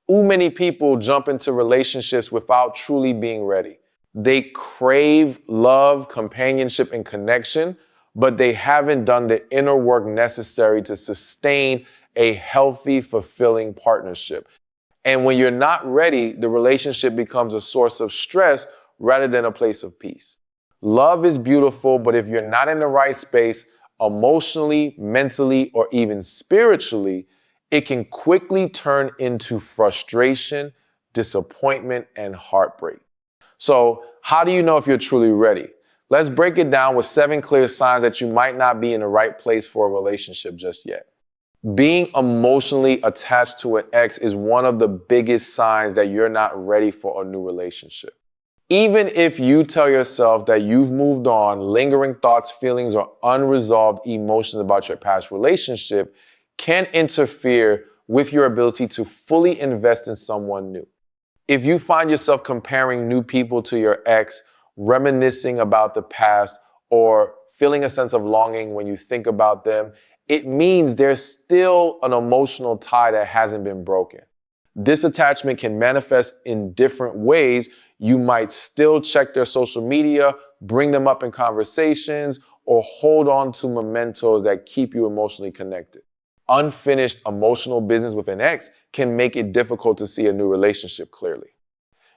Too many people jump into relationships without truly being ready. They crave love, companionship, and connection, but they haven't done the inner work necessary to sustain a healthy, fulfilling partnership. And when you're not ready, the relationship becomes a source of stress rather than a place of peace. Love is beautiful, but if you're not in the right space, emotionally, mentally, or even spiritually, it can quickly turn into frustration, disappointment, and heartbreak. So, how do you know if you're truly ready? Let's break it down with 7 clear signs that you might not be in the right place for a relationship just yet. Being emotionally attached to an ex is one of the biggest signs that you're not ready for a new relationship. Even if you tell yourself that you've moved on, lingering thoughts, feelings, or unresolved emotions about your past relationship can interfere with your ability to fully invest in someone new. If you find yourself comparing new people to your ex, reminiscing about the past, or feeling a sense of longing when you think about them, it means there's still an emotional tie that hasn't been broken. This attachment can manifest in different ways. You might still check their social media, bring them up in conversations, or hold on to mementos that keep you emotionally connected. Unfinished emotional business with an ex can make it difficult to see a new relationship clearly.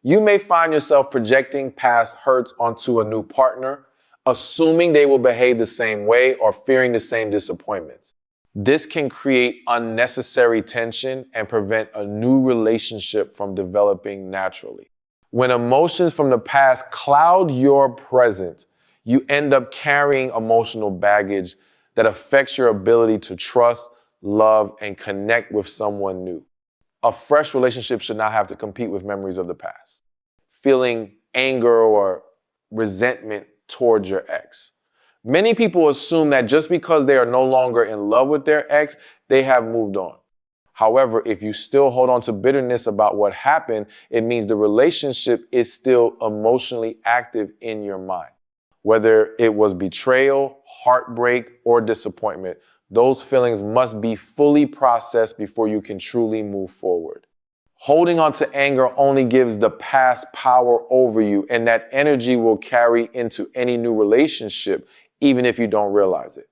You may find yourself projecting past hurts onto a new partner, assuming they will behave the same way or fearing the same disappointments. This can create unnecessary tension and prevent a new relationship from developing naturally. When emotions from the past cloud your present, you end up carrying emotional baggage that affects your ability to trust, love, and connect with someone new. A fresh relationship should not have to compete with memories of the past. Feeling anger or resentment towards your ex. Many people assume that just because they are no longer in love with their ex, they have moved on. However, if you still hold on to bitterness about what happened, it means the relationship is still emotionally active in your mind. Whether it was betrayal, heartbreak, or disappointment, those feelings must be fully processed before you can truly move forward. Holding on to anger only gives the past power over you, and that energy will carry into any new relationship, even if you don't realize it.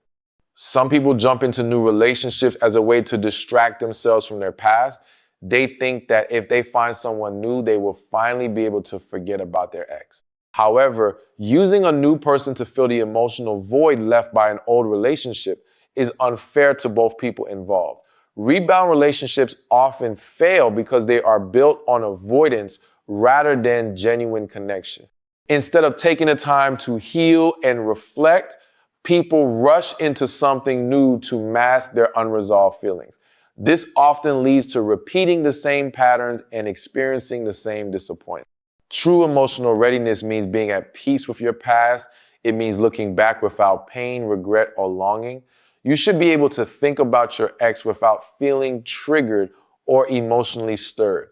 Some people jump into new relationships as a way to distract themselves from their past. They think that if they find someone new, they will finally be able to forget about their ex. However, using a new person to fill the emotional void left by an old relationship is unfair to both people involved. Rebound relationships often fail because they are built on avoidance rather than genuine connection. Instead of taking the time to heal and reflect, people rush into something new to mask their unresolved feelings. This often leads to repeating the same patterns and experiencing the same disappointment. True emotional readiness means being at peace with your past. It means looking back without pain, regret, or longing. You should be able to think about your ex without feeling triggered or emotionally stirred.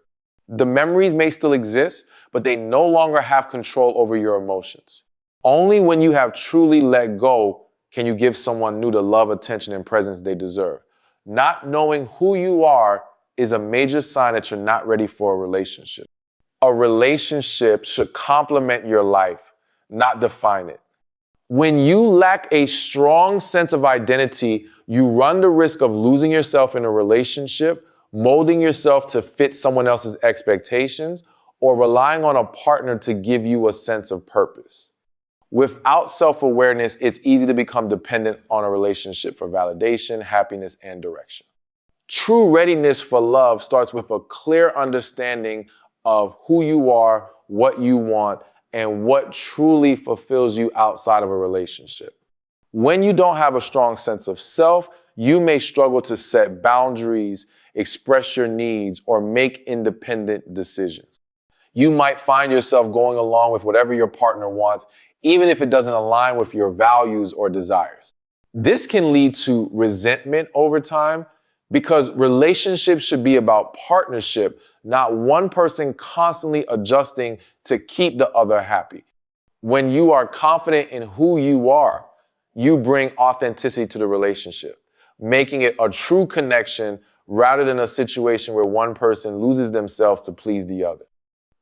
The memories may still exist, but they no longer have control over your emotions. Only when you have truly let go can you give someone new the love, attention, and presence they deserve. Not knowing who you are is a major sign that you're not ready for a relationship. A relationship should complement your life, not define it. When you lack a strong sense of identity, you run the risk of losing yourself in a relationship, molding yourself to fit someone else's expectations, or relying on a partner to give you a sense of purpose. Without self-awareness, it's easy to become dependent on a relationship for validation, happiness, and direction. True readiness for love starts with a clear understanding of who you are, what you want, and what truly fulfills you outside of a relationship. When you don't have a strong sense of self, you may struggle to set boundaries, express your needs, or make independent decisions. You might find yourself going along with whatever your partner wants, even if it doesn't align with your values or desires. This can lead to resentment over time because relationships should be about partnership, not one person constantly adjusting to keep the other happy. When you are confident in who you are, you bring authenticity to the relationship, making it a true connection rather than a situation where one person loses themselves to please the other.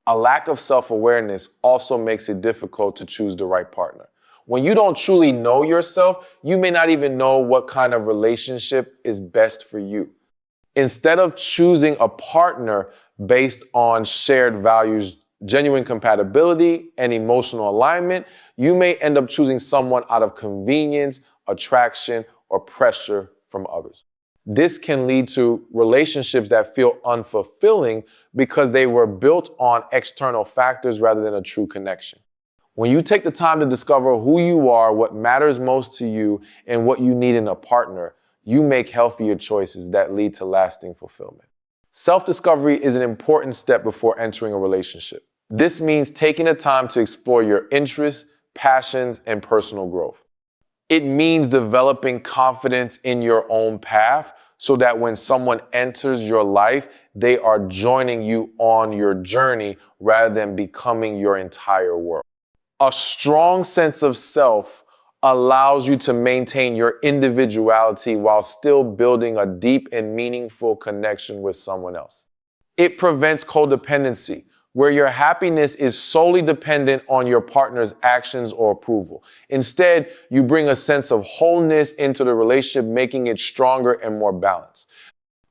A lack of self-awareness also makes it difficult to choose the right partner. When you don't truly know yourself, you may not even know what kind of relationship is best for you. Instead of choosing a partner based on shared values, genuine compatibility, and emotional alignment, you may end up choosing someone out of convenience, attraction, or pressure from others. This can lead to relationships that feel unfulfilling because they were built on external factors rather than a true connection. When you take the time to discover who you are, what matters most to you, and what you need in a partner, you make healthier choices that lead to lasting fulfillment. Self-discovery is an important step before entering a relationship. This means taking the time to explore your interests, passions, and personal growth. It means developing confidence in your own path so that when someone enters your life, they are joining you on your journey rather than becoming your entire world. A strong sense of self allows you to maintain your individuality while still building a deep and meaningful connection with someone else. It prevents codependency, where your happiness is solely dependent on your partner's actions or approval. Instead, you bring a sense of wholeness into the relationship, making it stronger and more balanced.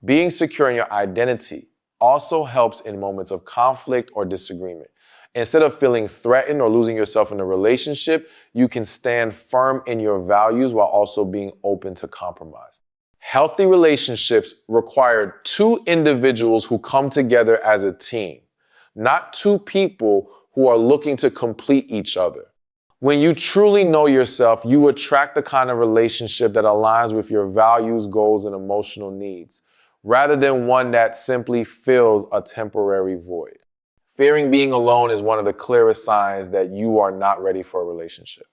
Being secure in your identity also helps in moments of conflict or disagreement. Instead of feeling threatened or losing yourself in a relationship, you can stand firm in your values while also being open to compromise. Healthy relationships require two individuals who come together as a team, not two people who are looking to complete each other. When you truly know yourself, you attract the kind of relationship that aligns with your values, goals, and emotional needs, rather than one that simply fills a temporary void. Fearing being alone is one of the clearest signs that you are not ready for a relationship.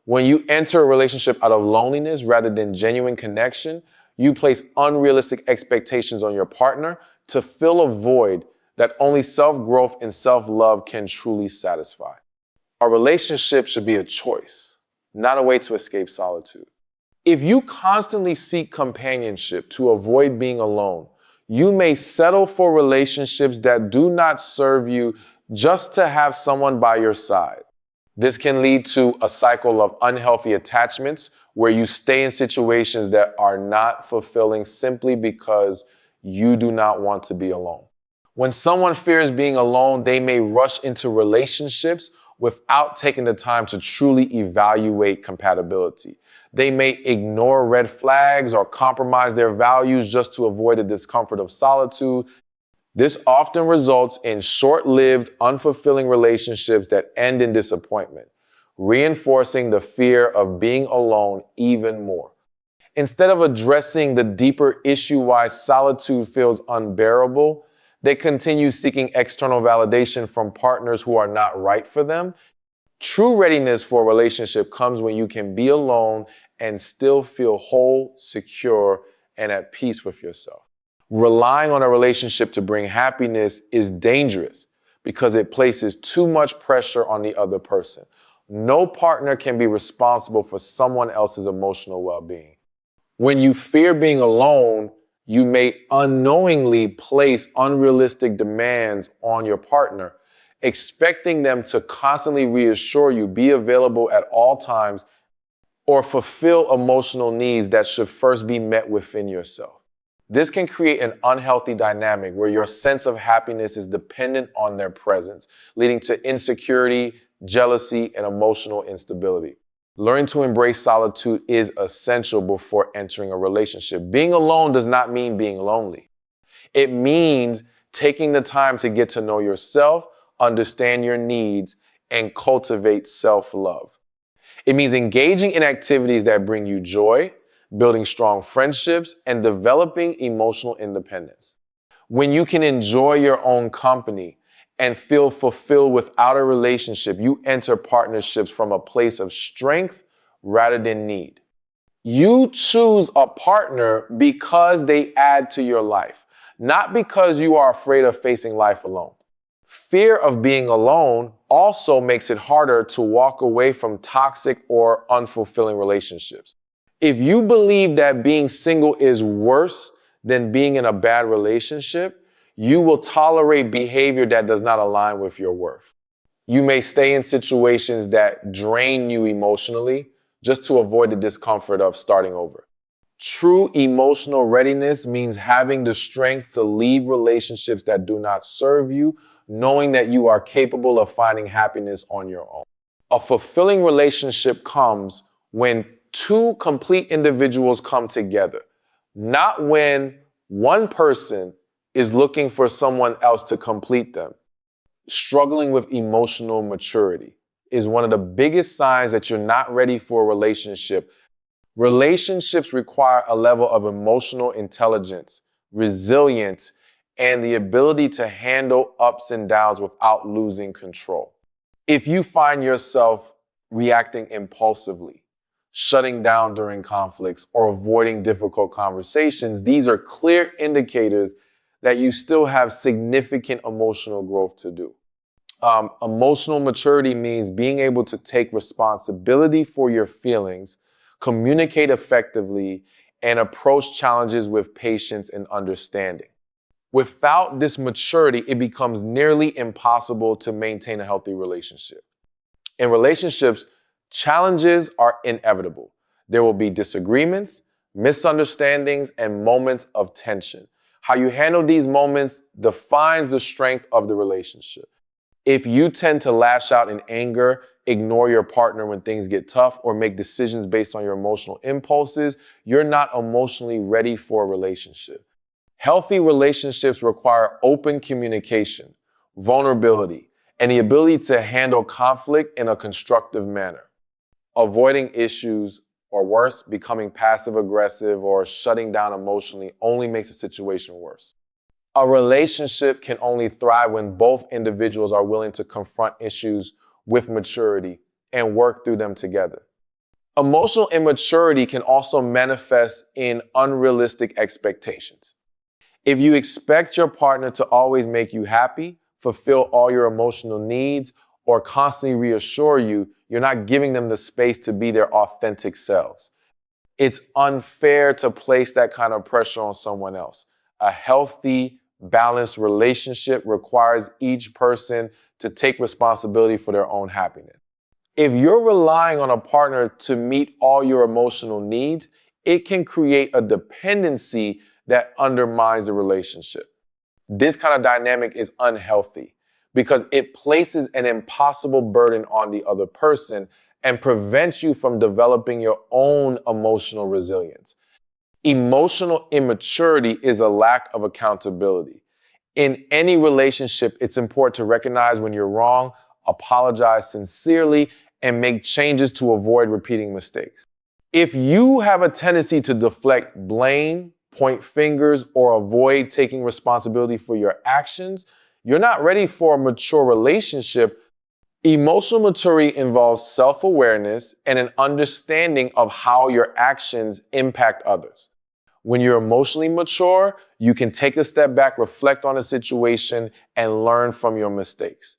When you enter a relationship out of loneliness rather than genuine connection, you place unrealistic expectations on your partner to fill a void that only self-growth and self-love can truly satisfy. A relationship should be a choice, not a way to escape solitude. If you constantly seek companionship to avoid being alone, you may settle for relationships that do not serve you just to have someone by your side. This can lead to a cycle of unhealthy attachments where you stay in situations that are not fulfilling simply because you do not want to be alone. When someone fears being alone, they may rush into relationships without taking the time to truly evaluate compatibility. They may ignore red flags or compromise their values just to avoid the discomfort of solitude. This often results in short-lived, unfulfilling relationships that end in disappointment, reinforcing the fear of being alone even more. Instead of addressing the deeper issue why solitude feels unbearable, they continue seeking external validation from partners who are not right for them. True readiness for a relationship comes when you can be alone and still feel whole, secure, and at peace with yourself. Relying on a relationship to bring happiness is dangerous because it places too much pressure on the other person. No partner can be responsible for someone else's emotional well-being. When you fear being alone, you may unknowingly place unrealistic demands on your partner, expecting them to constantly reassure you, be available at all times, or fulfill emotional needs that should first be met within yourself. This can create an unhealthy dynamic where your sense of happiness is dependent on their presence, leading to insecurity, jealousy, and emotional instability. Learning to embrace solitude is essential before entering a relationship. Being alone does not mean being lonely. It means taking the time to get to know yourself, understand your needs, and cultivate self-love. It means engaging in activities that bring you joy, building strong friendships, and developing emotional independence. When you can enjoy your own company and feel fulfilled without a relationship, you enter partnerships from a place of strength rather than need. You choose a partner because they add to your life, not because you are afraid of facing life alone. Fear of being alone also makes it harder to walk away from toxic or unfulfilling relationships. If you believe that being single is worse than being in a bad relationship, you will tolerate behavior that does not align with your worth. You may stay in situations that drain you emotionally just to avoid the discomfort of starting over. True emotional readiness means having the strength to leave relationships that do not serve you, knowing that you are capable of finding happiness on your own. A fulfilling relationship comes when two complete individuals come together, not when one person is looking for someone else to complete them. Struggling with emotional maturity is one of the biggest signs that you're not ready for a relationship. Relationships require a level of emotional intelligence, resilience, and the ability to handle ups and downs without losing control. If you find yourself reacting impulsively, shutting down during conflicts, or avoiding difficult conversations, these are clear indicators that you still have significant emotional growth to do. Emotional maturity means being able to take responsibility for your feelings, communicate effectively, and approach challenges with patience and understanding. Without this maturity, it becomes nearly impossible to maintain a healthy relationship. In relationships, challenges are inevitable. There will be disagreements, misunderstandings, and moments of tension. How you handle these moments defines the strength of the relationship. If you tend to lash out in anger, ignore your partner when things get tough, or make decisions based on your emotional impulses, you're not emotionally ready for a relationship. Healthy relationships require open communication, vulnerability, and the ability to handle conflict in a constructive manner. Avoiding issues, or worse, becoming passive aggressive or shutting down emotionally only makes the situation worse. A relationship can only thrive when both individuals are willing to confront issues with maturity and work through them together. Emotional immaturity can also manifest in unrealistic expectations. If you expect your partner to always make you happy, fulfill all your emotional needs, or constantly reassure you, you're not giving them the space to be their authentic selves. It's unfair to place that kind of pressure on someone else. A healthy, balanced relationship requires each person to take responsibility for their own happiness. If you're relying on a partner to meet all your emotional needs, it can create a dependency that undermines the relationship. This kind of dynamic is unhealthy because it places an impossible burden on the other person and prevents you from developing your own emotional resilience. Emotional immaturity is a lack of accountability. In any relationship, it's important to recognize when you're wrong, apologize sincerely, and make changes to avoid repeating mistakes. If you have a tendency to deflect blame, point fingers, or avoid taking responsibility for your actions, you're not ready for a mature relationship. Emotional maturity involves self-awareness and an understanding of how your actions impact others. When you're emotionally mature, you can take a step back, reflect on a situation, and learn from your mistakes.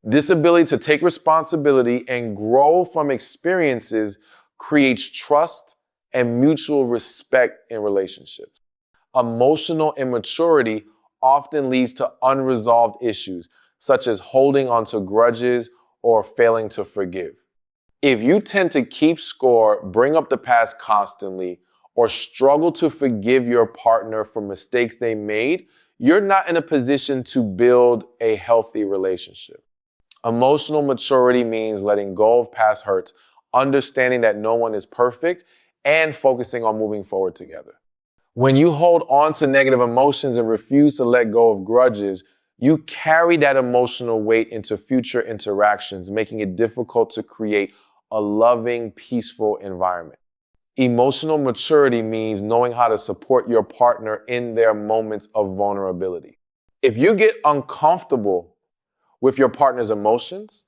This ability to take responsibility and grow from experiences creates trust and mutual respect in relationships. Emotional immaturity often leads to unresolved issues, such as holding onto grudges or failing to forgive. If you tend to keep score, bring up the past constantly, or struggle to forgive your partner for mistakes they made, you're not in a position to build a healthy relationship. Emotional maturity means letting go of past hurts, understanding that no one is perfect, and focusing on moving forward together. When you hold on to negative emotions and refuse to let go of grudges, you carry that emotional weight into future interactions, making it difficult to create a loving, peaceful environment. Emotional maturity means knowing how to support your partner in their moments of vulnerability. If you get uncomfortable with your partner's emotions,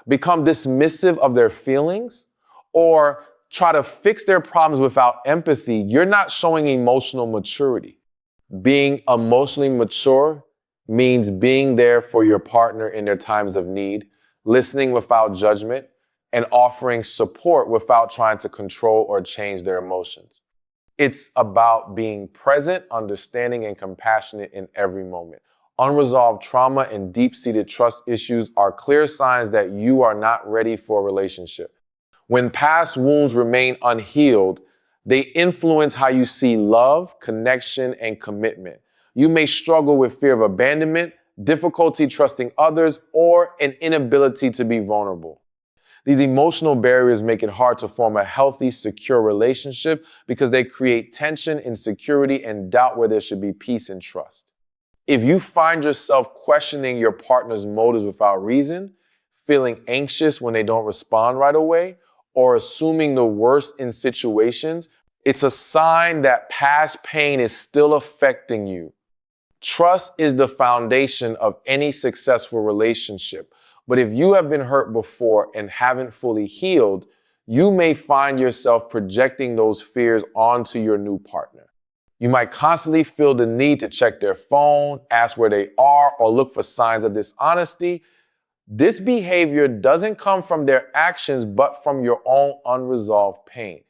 become dismissive of their feelings, or try to fix their problems without empathy, you're not showing emotional maturity. Being emotionally mature means being there for your partner in their times of need, listening without judgment, and offering support without trying to control or change their emotions. It's about being present, understanding, and compassionate in every moment. Unresolved trauma and deep-seated trust issues are clear signs that you are not ready for a relationship. When past wounds remain unhealed, they influence how you see love, connection, and commitment. You may struggle with fear of abandonment, difficulty trusting others, or an inability to be vulnerable. These emotional barriers make it hard to form a healthy, secure relationship because they create tension, insecurity, and doubt where there should be peace and trust. If you find yourself questioning your partner's motives without reason, feeling anxious when they don't respond right away, or assuming the worst in situations, it's a sign that past pain is still affecting you. Trust is the foundation of any successful relationship. But if you have been hurt before and haven't fully healed, you may find yourself projecting those fears onto your new partner. You might constantly feel the need to check their phone, ask where they are, or look for signs of dishonesty. This behavior doesn't come from their actions, but from your own unresolved pain.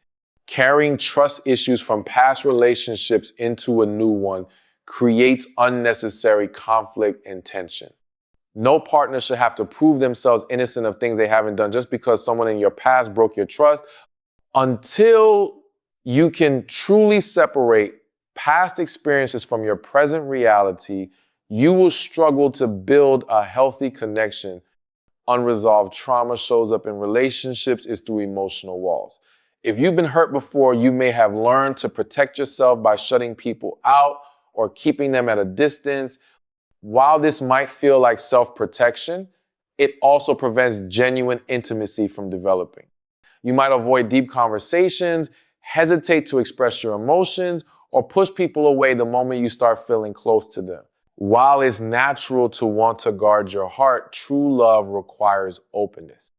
Carrying trust issues from past relationships into a new one creates unnecessary conflict and tension. No partner should have to prove themselves innocent of things they haven't done just because someone in your past broke your trust. Until you can truly separate past experiences from your present reality, you will struggle to build a healthy connection. Unresolved trauma shows up in relationships is through emotional walls. If you've been hurt before, you may have learned to protect yourself by shutting people out or keeping them at a distance. While this might feel like self-protection, it also prevents genuine intimacy from developing. You might avoid deep conversations, hesitate to express your emotions, or push people away the moment you start feeling close to them. While it's natural to want to guard your heart, true love requires openness.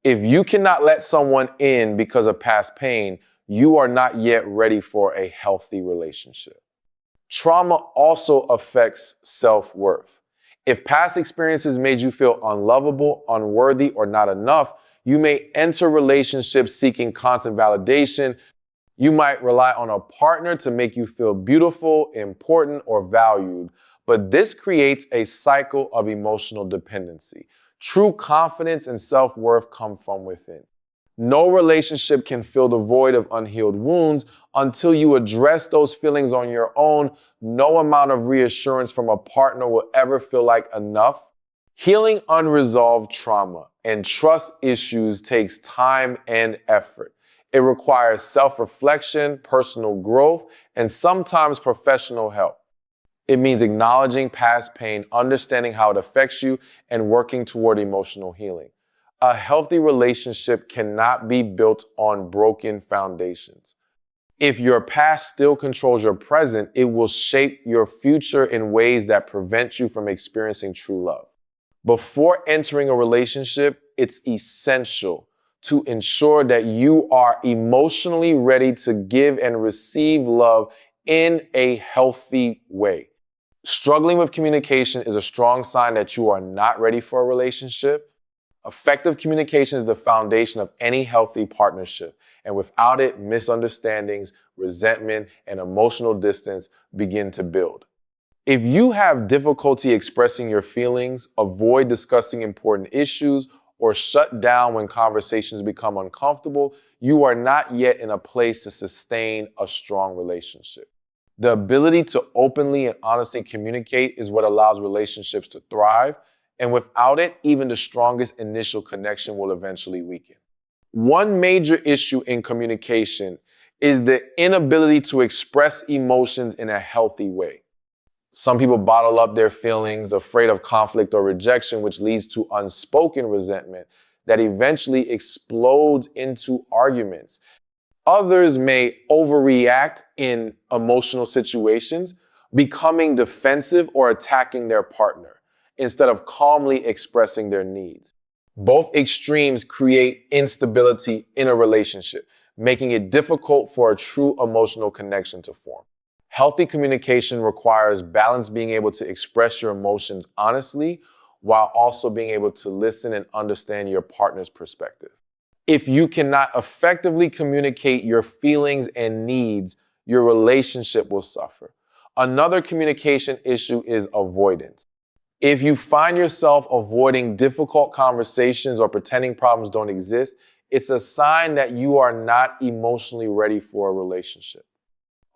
If you cannot let someone in because of past pain, you are not yet ready for a healthy relationship. Trauma also affects self-worth. If past experiences made you feel unlovable, unworthy, or not enough, you may enter relationships seeking constant validation. You might rely on a partner to make you feel beautiful, important, or valued. But this creates a cycle of emotional dependency. True confidence and self-worth come from within. No relationship can fill the void of unhealed wounds. Until you address those feelings on your own, no amount of reassurance from a partner will ever feel like enough. Healing unresolved trauma and trust issues takes time and effort. It requires self-reflection, personal growth, and sometimes professional help. It means acknowledging past pain, understanding how it affects you, and working toward emotional healing. A healthy relationship cannot be built on broken foundations. If your past still controls your present, it will shape your future in ways that prevent you from experiencing true love. Before entering a relationship, it's essential to ensure that you are emotionally ready to give and receive love in a healthy way. Struggling with communication is a strong sign that you are not ready for a relationship. Effective communication is the foundation of any healthy partnership, and without it, misunderstandings, resentment, and emotional distance begin to build. If you have difficulty expressing your feelings, avoid discussing important issues, or shut down when conversations become uncomfortable, you are not yet in a place to sustain a strong relationship. The ability to openly and honestly communicate is what allows relationships to thrive, and without it, even the strongest initial connection will eventually weaken. One major issue in communication is the inability to express emotions in a healthy way. Some people bottle up their feelings, afraid of conflict or rejection, which leads to unspoken resentment that eventually explodes into arguments. Others may overreact in emotional situations, becoming defensive or attacking their partner instead of calmly expressing their needs. Both extremes create instability in a relationship, making it difficult for a true emotional connection to form. Healthy communication requires balance, being able to express your emotions honestly while also being able to listen and understand your partner's perspective. If you cannot effectively communicate your feelings and needs, your relationship will suffer. Another communication issue is avoidance. If you find yourself avoiding difficult conversations or pretending problems don't exist, it's a sign that you are not emotionally ready for a relationship.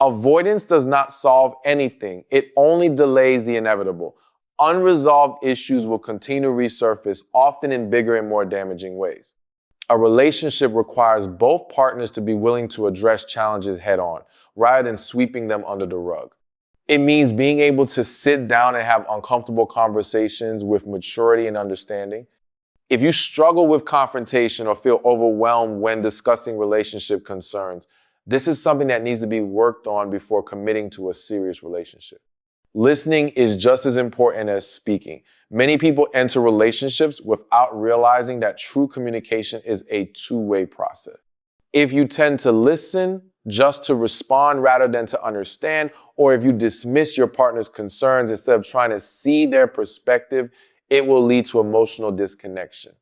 Avoidance does not solve anything. It only delays the inevitable. Unresolved issues will continue to resurface, often in bigger and more damaging ways. A relationship requires both partners to be willing to address challenges head on, rather than sweeping them under the rug. It means being able to sit down and have uncomfortable conversations with maturity and understanding. If you struggle with confrontation or feel overwhelmed when discussing relationship concerns, this is something that needs to be worked on before committing to a serious relationship. Listening is just as important as speaking. Many people enter relationships without realizing that true communication is a two-way process. If you tend to listen just to respond rather than to understand, or if you dismiss your partner's concerns instead of trying to see their perspective, it will lead to emotional disconnection.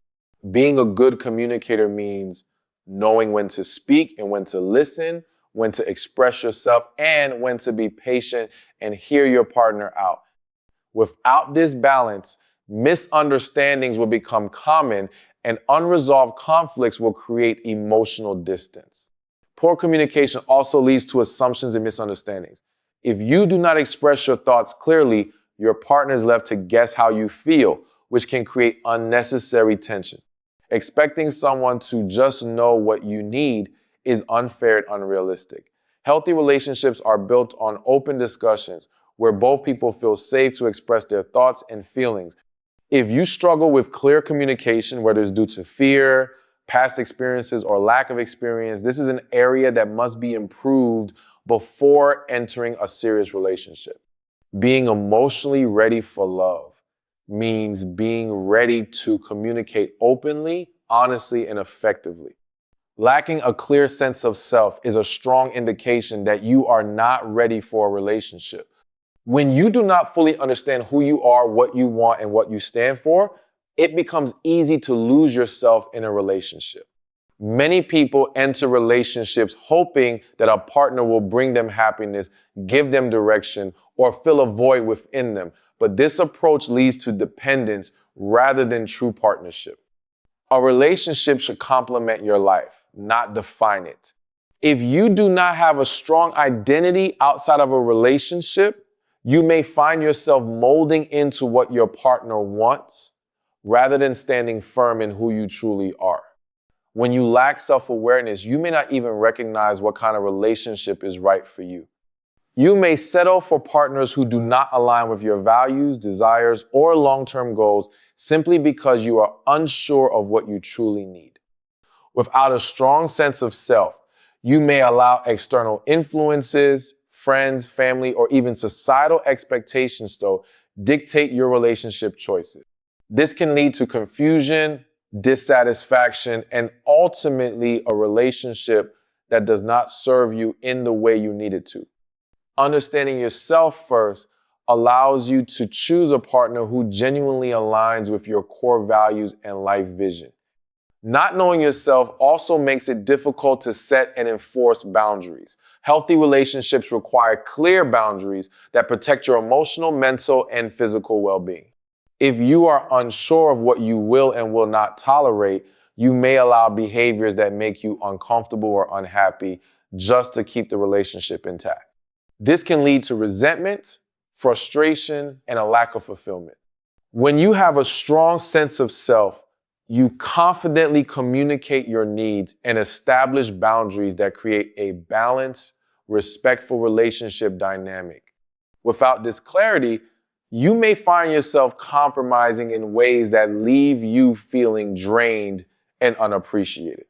Being a good communicator means knowing when to speak and when to listen, when to express yourself, and when to be patient and hear your partner out. Without this balance, misunderstandings will become common and unresolved conflicts will create emotional distance. Poor communication also leads to assumptions and misunderstandings. If you do not express your thoughts clearly, your partner is left to guess how you feel, which can create unnecessary tension. Expecting someone to just know what you need is unfair and unrealistic. Healthy relationships are built on open discussions where both people feel safe to express their thoughts and feelings. If you struggle with clear communication, whether it's due to fear, past experiences, or lack of experience, this is an area that must be improved before entering a serious relationship. Being emotionally ready for love means being ready to communicate openly, honestly, and effectively. Lacking a clear sense of self is a strong indication that you are not ready for a relationship. When you do not fully understand who you are, what you want, and what you stand for, it becomes easy to lose yourself in a relationship. Many people enter relationships hoping that a partner will bring them happiness, give them direction, or fill a void within them. But this approach leads to dependence rather than true partnership. A relationship should complement your life, not define it. If you do not have a strong identity outside of a relationship, you may find yourself molding into what your partner wants rather than standing firm in who you truly are. When you lack self-awareness, you may not even recognize what kind of relationship is right for you. You may settle for partners who do not align with your values, desires, or long-term goals simply because you are unsure of what you truly need. Without a strong sense of self, you may allow external influences, friends, family, or even societal expectations, though, dictate your relationship choices. This can lead to confusion, dissatisfaction, and ultimately a relationship that does not serve you in the way you need it to. Understanding yourself first allows you to choose a partner who genuinely aligns with your core values and life vision. Not knowing yourself also makes it difficult to set and enforce boundaries. Healthy relationships require clear boundaries that protect your emotional, mental, and physical well-being. If you are unsure of what you will and will not tolerate, you may allow behaviors that make you uncomfortable or unhappy just to keep the relationship intact. This can lead to resentment, frustration, and a lack of fulfillment. When you have a strong sense of self, you confidently communicate your needs and establish boundaries that create a balanced, respectful relationship dynamic. Without this clarity, you may find yourself compromising in ways that leave you feeling drained and unappreciated.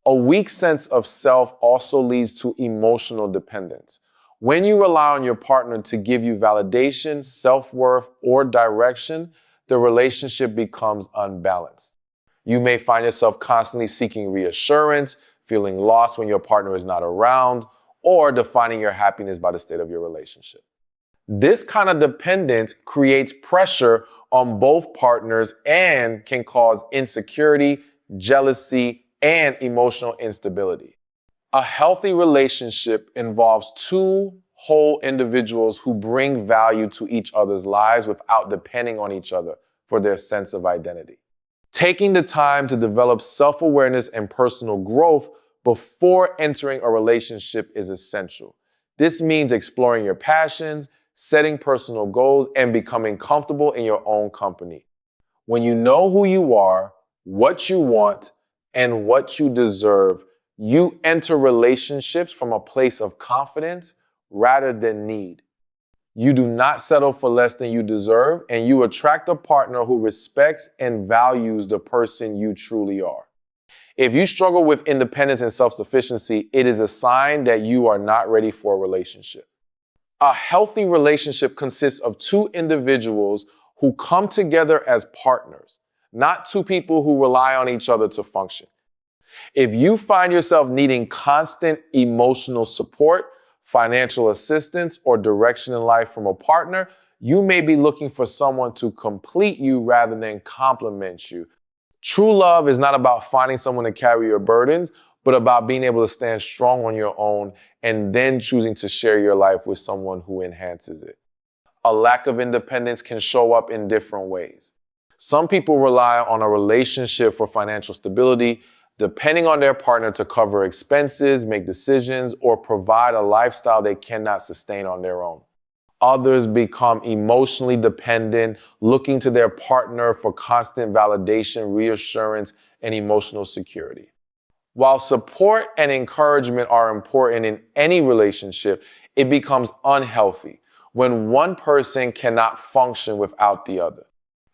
A weak sense of self also leads to emotional dependence. When you rely on your partner to give you validation, self-worth, or direction, the relationship becomes unbalanced. You may find yourself constantly seeking reassurance, feeling lost when your partner is not around, or defining your happiness by the state of your relationship. This kind of dependence creates pressure on both partners and can cause insecurity, jealousy, and emotional instability. A healthy relationship involves two whole individuals who bring value to each other's lives without depending on each other for their sense of identity. Taking the time to develop self-awareness and personal growth before entering a relationship is essential. This means exploring your passions, setting personal goals, and becoming comfortable in your own company. When you know who you are, what you want, and what you deserve, you enter relationships from a place of confidence rather than need. You do not settle for less than you deserve, and you attract a partner who respects and values the person you truly are. If you struggle with independence and self-sufficiency, it is a sign that you are not ready for a relationship. A healthy relationship consists of two individuals who come together as partners, not two people who rely on each other to function. If you find yourself needing constant emotional support, financial assistance, or direction in life from a partner, you may be looking for someone to complete you rather than complement you. True love is not about finding someone to carry your burdens, but about being able to stand strong on your own and then choosing to share your life with someone who enhances it. A lack of independence can show up in different ways. Some people rely on a relationship for financial stability, depending on their partner to cover expenses, make decisions, or provide a lifestyle they cannot sustain on their own. Others become emotionally dependent, looking to their partner for constant validation, reassurance, and emotional security. While support and encouragement are important in any relationship, it becomes unhealthy when one person cannot function without the other.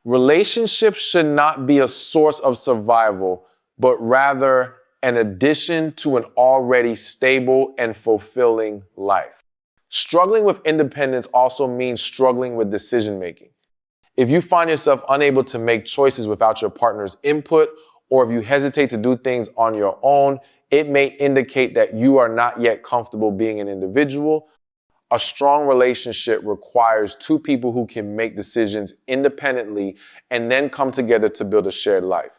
Relationships should not be a source of survival, but rather an addition to an already stable and fulfilling life. Struggling with independence also means struggling with decision making. If you find yourself unable to make choices without your partner's input, or if you hesitate to do things on your own, it may indicate that you are not yet comfortable being an individual. A strong relationship requires two people who can make decisions independently and then come together to build a shared life.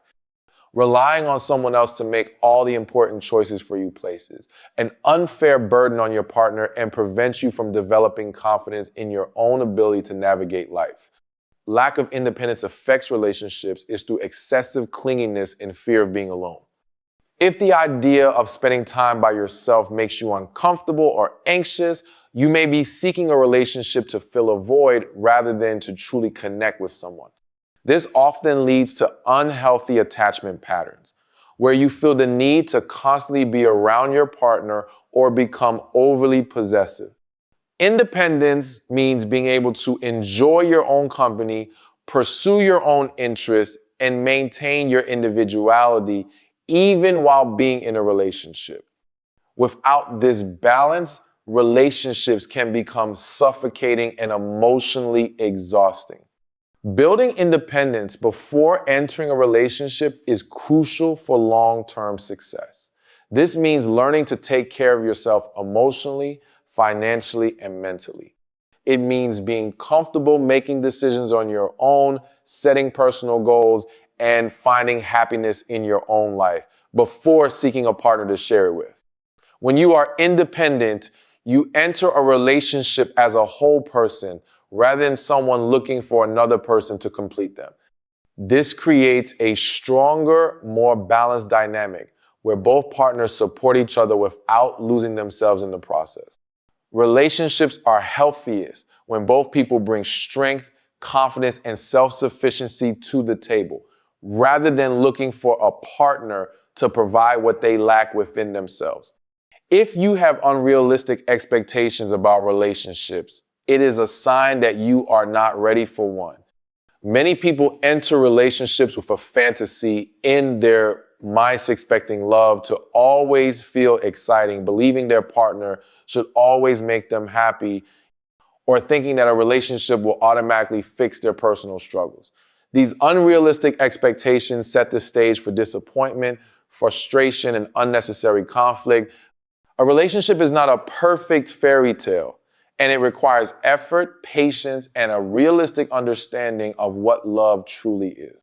Relying on someone else to make all the important choices for you places an unfair burden on your partner and prevents you from developing confidence in your own ability to navigate life. Lack of independence affects relationships is through excessive clinginess and fear of being alone. If the idea of spending time by yourself makes you uncomfortable or anxious, you may be seeking a relationship to fill a void rather than to truly connect with someone. This often leads to unhealthy attachment patterns, where you feel the need to constantly be around your partner or become overly possessive. Independence means being able to enjoy your own company, pursue your own interests, and maintain your individuality even while being in a relationship. Without this balance, relationships can become suffocating and emotionally exhausting. Building independence before entering a relationship is crucial for long-term success. This means learning to take care of yourself emotionally, financially, and mentally. It means being comfortable making decisions on your own, setting personal goals, and finding happiness in your own life before seeking a partner to share it with. When you are independent, you enter a relationship as a whole person rather than someone looking for another person to complete them. This creates a stronger, more balanced dynamic where both partners support each other without losing themselves in the process. Relationships are healthiest when both people bring strength, confidence, and self-sufficiency to the table, rather than looking for a partner to provide what they lack within themselves. If you have unrealistic expectations about relationships, it is a sign that you are not ready for one. Many people enter relationships with a fantasy in their minds, expecting love to always feel exciting, believing their partner should always make them happy, or thinking that a relationship will automatically fix their personal struggles. These unrealistic expectations set the stage for disappointment, frustration, and unnecessary conflict. A relationship is not a perfect fairy tale, and it requires effort, patience, and a realistic understanding of what love truly is.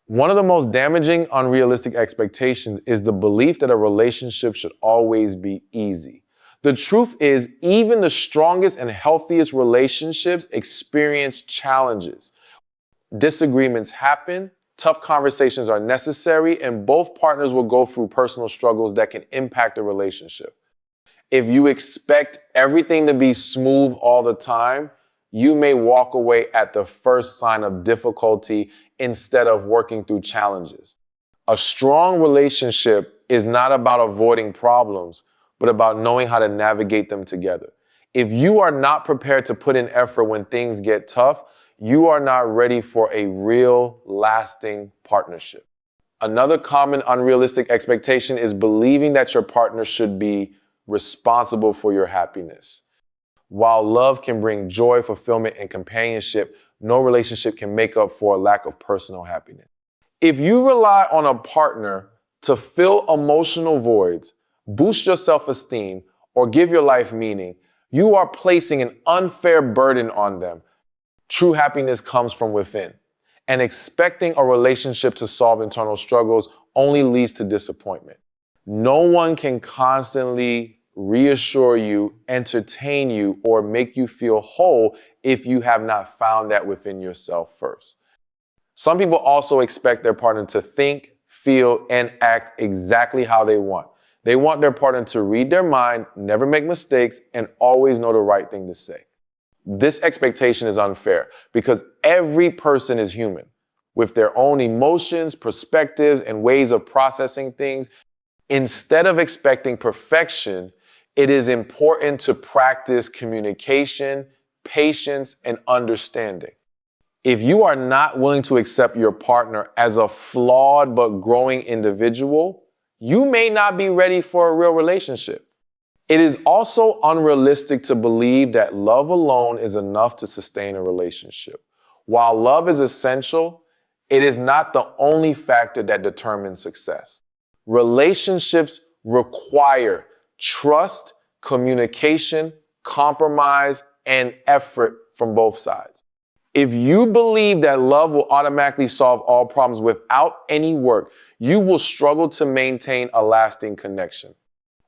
One of the most damaging unrealistic expectations is the belief that a relationship should always be easy. The truth is, even the strongest and healthiest relationships experience challenges. Disagreements happen, tough conversations are necessary, and both partners will go through personal struggles that can impact the relationship. If you expect everything to be smooth all the time, you may walk away at the first sign of difficulty instead of working through challenges. A strong relationship is not about avoiding problems, but about knowing how to navigate them together. If you are not prepared to put in effort when things get tough, you are not ready for a real, lasting partnership. Another common unrealistic expectation is believing that your partner should be responsible for your happiness. While love can bring joy, fulfillment, and companionship, no relationship can make up for a lack of personal happiness. If you rely on a partner to fill emotional voids, boost your self-esteem, or give your life meaning, you are placing an unfair burden on them. True happiness comes from within, and expecting a relationship to solve internal struggles only leads to disappointment. No one can constantly reassure you, entertain you, or make you feel whole if you have not found that within yourself first. Some people also expect their partner to think, feel, and act exactly how they want. They want their partner to read their mind, never make mistakes, and always know the right thing to say. This expectation is unfair because every person is human with their own emotions, perspectives, and ways of processing things. Instead of expecting perfection, it is important to practice communication, patience, and understanding. If you are not willing to accept your partner as a flawed but growing individual, you may not be ready for a real relationship. It is also unrealistic to believe that love alone is enough to sustain a relationship. While love is essential, it is not the only factor that determines success. Relationships require trust, communication, compromise, and effort from both sides. If you believe that love will automatically solve all problems without any work, you will struggle to maintain a lasting connection.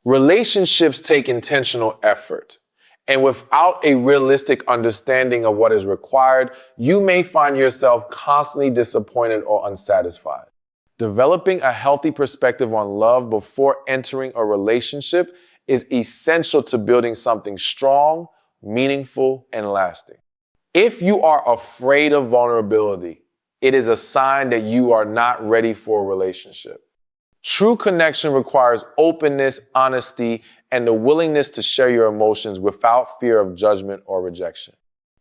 Relationships take intentional effort, and without a realistic understanding of what is required, you may find yourself constantly disappointed or unsatisfied. Developing a healthy perspective on love before entering a relationship is essential to building something strong, meaningful, and lasting. If you are afraid of vulnerability, it is a sign that you are not ready for a relationship. True connection requires openness, honesty, and the willingness to share your emotions without fear of judgment or rejection.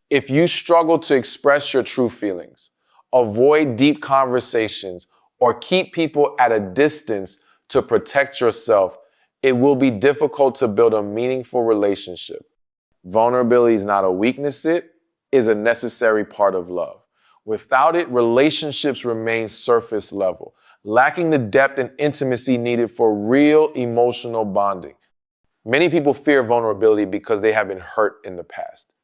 If you struggle to express your true feelings, avoid deep conversations, or keep people at a distance to protect yourself, it will be difficult to build a meaningful relationship. Vulnerability is not a weakness, it is a necessary part of love. Without it, relationships remain surface level, lacking the depth and intimacy needed for real emotional bonding. Many people fear vulnerability because they have been hurt in the past.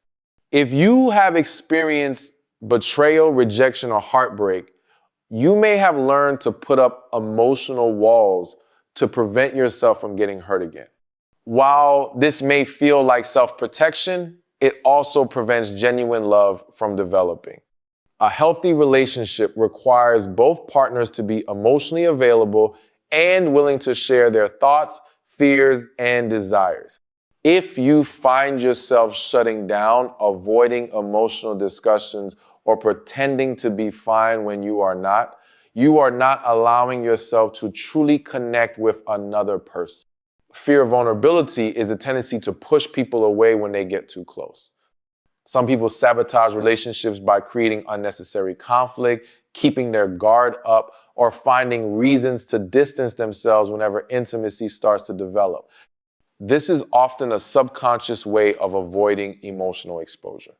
If you have experienced betrayal, rejection, or heartbreak, you may have learned to put up emotional walls to prevent yourself from getting hurt again. While this may feel like self-protection, it also prevents genuine love from developing. A healthy relationship requires both partners to be emotionally available and willing to share their thoughts, fears, and desires. If you find yourself shutting down, avoiding emotional discussions, or pretending to be fine when you are not allowing yourself to truly connect with another person. Fear of vulnerability is a tendency to push people away when they get too close. Some people sabotage relationships by creating unnecessary conflict, keeping their guard up, or finding reasons to distance themselves whenever intimacy starts to develop. This is often a subconscious way of avoiding emotional exposure.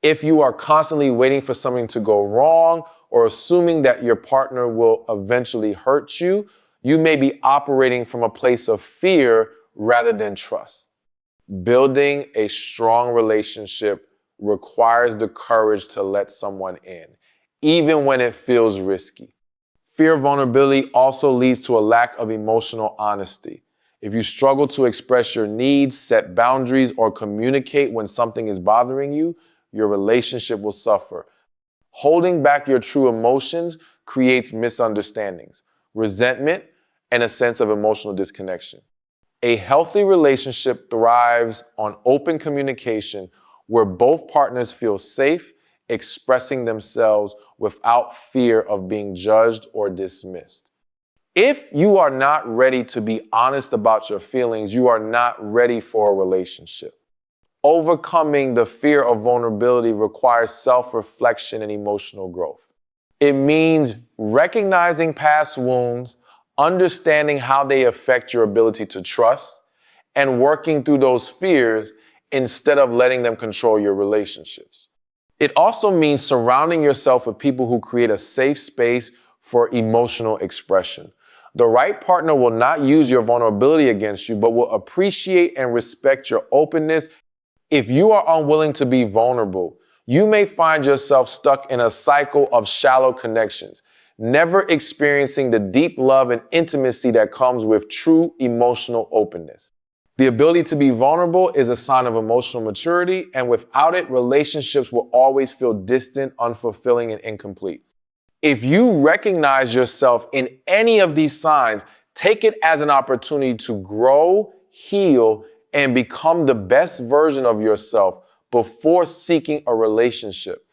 If you are constantly waiting for something to go wrong or assuming that your partner will eventually hurt you, you may be operating from a place of fear rather than trust. Building a strong relationship requires the courage to let someone in, even when it feels risky. Fear of vulnerability also leads to a lack of emotional honesty. If you struggle to express your needs, set boundaries, or communicate when something is bothering you, your relationship will suffer. Holding back your true emotions creates misunderstandings, resentment, and a sense of emotional disconnection. A healthy relationship thrives on open communication where both partners feel safe expressing themselves without fear of being judged or dismissed. If you are not ready to be honest about your feelings, you are not ready for a relationship. Overcoming the fear of vulnerability requires self-reflection and emotional growth. It means recognizing past wounds, understanding how they affect your ability to trust, and working through those fears instead of letting them control your relationships. It also means surrounding yourself with people who create a safe space for emotional expression. The right partner will not use your vulnerability against you, but will appreciate and respect your openness. If you are unwilling to be vulnerable, you may find yourself stuck in a cycle of shallow connections, never experiencing the deep love and intimacy that comes with true emotional openness. The ability to be vulnerable is a sign of emotional maturity, and without it, relationships will always feel distant, unfulfilling, and incomplete. If you recognize yourself in any of these signs, take it as an opportunity to grow, heal, and become the best version of yourself before seeking a relationship.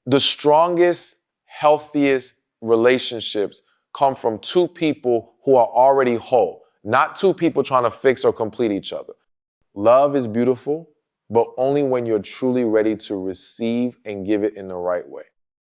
The strongest, healthiest relationships come from two people who are already whole, not two people trying to fix or complete each other. Love is beautiful, but only when you're truly ready to receive and give it in the right way.